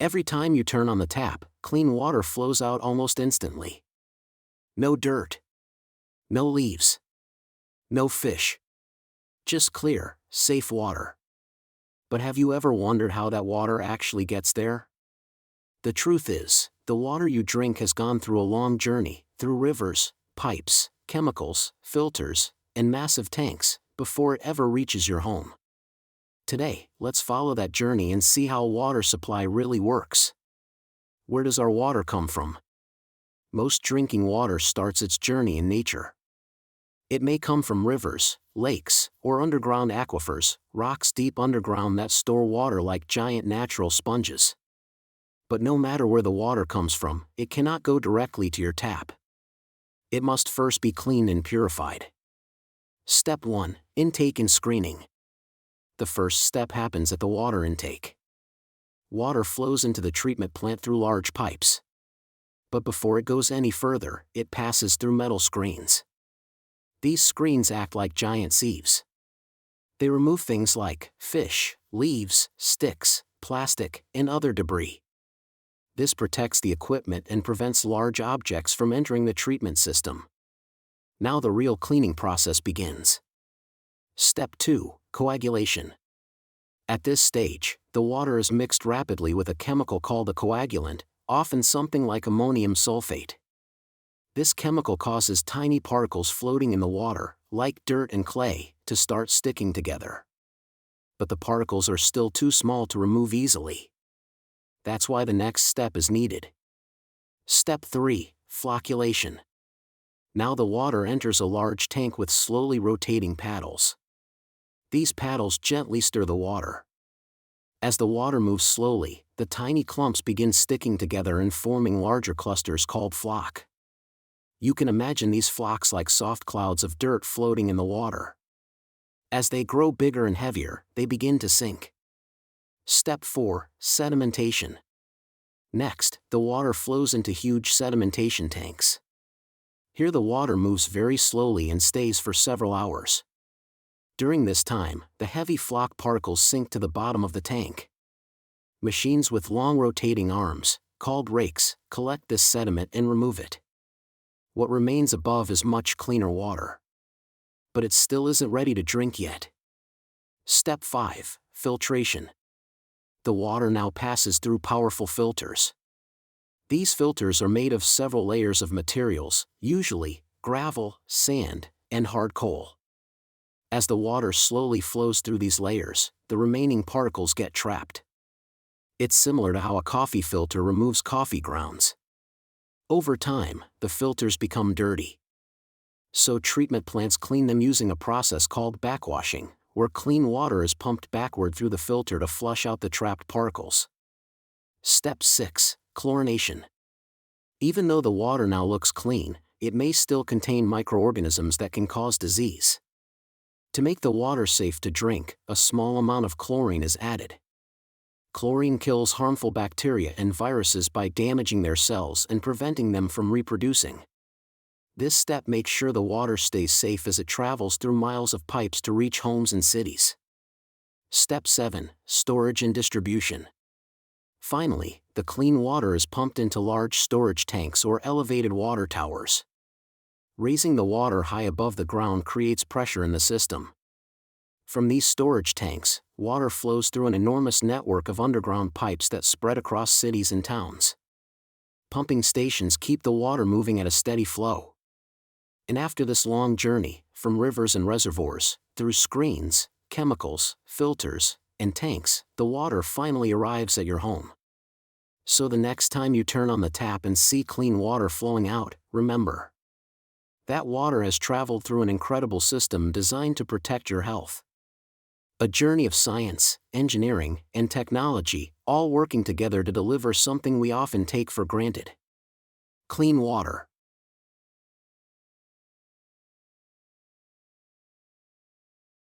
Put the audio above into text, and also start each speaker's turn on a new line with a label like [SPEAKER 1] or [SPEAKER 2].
[SPEAKER 1] Every time you turn on the tap, clean water flows out almost instantly. No dirt. No leaves. No fish. Just clear, safe water. But have you ever wondered how that water actually gets there? The truth is, the water you drink has gone through a long journey, through rivers, pipes, chemicals, filters, and massive tanks, before it ever reaches your home. Today, let's follow that journey and see how a water supply really works. Where does our water come from? Most drinking water starts its journey in nature. It may come from rivers, lakes, or underground aquifers, rocks deep underground that store water like giant natural sponges. But no matter where the water comes from, it cannot go directly to your tap. It must first be cleaned and purified. Step 1. Intake and screening. The first step happens at the water intake. Water flows into the treatment plant through large pipes. But before it goes any further, it passes through metal screens. These screens act like giant sieves. They remove things like fish, leaves, sticks, plastic, and other debris. This protects the equipment and prevents large objects from entering the treatment system. Now the real cleaning process begins. Step 2. Coagulation. At this stage, the water is mixed rapidly with a chemical called a coagulant, often something like ammonium sulfate. This chemical causes tiny particles floating in the water, like dirt and clay, to start sticking together. But the particles are still too small to remove easily. That's why the next step is needed. Step 3. Flocculation. Now the water enters a large tank with slowly rotating paddles. These paddles gently stir the water. As the water moves slowly, the tiny clumps begin sticking together and forming larger clusters called flock. You can imagine these flocks like soft clouds of dirt floating in the water. As they grow bigger and heavier, they begin to sink. Step 4. Sedimentation. Next, the water flows into huge sedimentation tanks. Here the water moves very slowly and stays for several hours. During this time, the heavy flock particles sink to the bottom of the tank. Machines with long rotating arms, called rakes, collect this sediment and remove it. What remains above is much cleaner water. But it still isn't ready to drink yet. Step 5. Filtration. The water now passes through powerful filters. These filters are made of several layers of materials, usually gravel, sand, and hard coal. As the water slowly flows through these layers, the remaining particles get trapped. It's similar to how a coffee filter removes coffee grounds. Over time, the filters become dirty. So treatment plants clean them using a process called backwashing, where clean water is pumped backward through the filter to flush out the trapped particles. Step 6. Chlorination. Even though the water now looks clean, it may still contain microorganisms that can cause disease. To make the water safe to drink, a small amount of chlorine is added. Chlorine kills harmful bacteria and viruses by damaging their cells and preventing them from reproducing. This step makes sure the water stays safe as it travels through miles of pipes to reach homes and cities. Step 7. Storage and distribution. Finally, the clean water is pumped into large storage tanks or elevated water towers. Raising the water high above the ground creates pressure in the system. From these storage tanks, water flows through an enormous network of underground pipes that spread across cities and towns. Pumping stations keep the water moving at a steady flow. And after this long journey, from rivers and reservoirs, through screens, chemicals, filters, and tanks, the water finally arrives at your home. So the next time you turn on the tap and see clean water flowing out, remember, that water has traveled through an incredible system designed to protect your health. A journey of science, engineering, and technology, all working together to deliver something we often take for granted: clean water.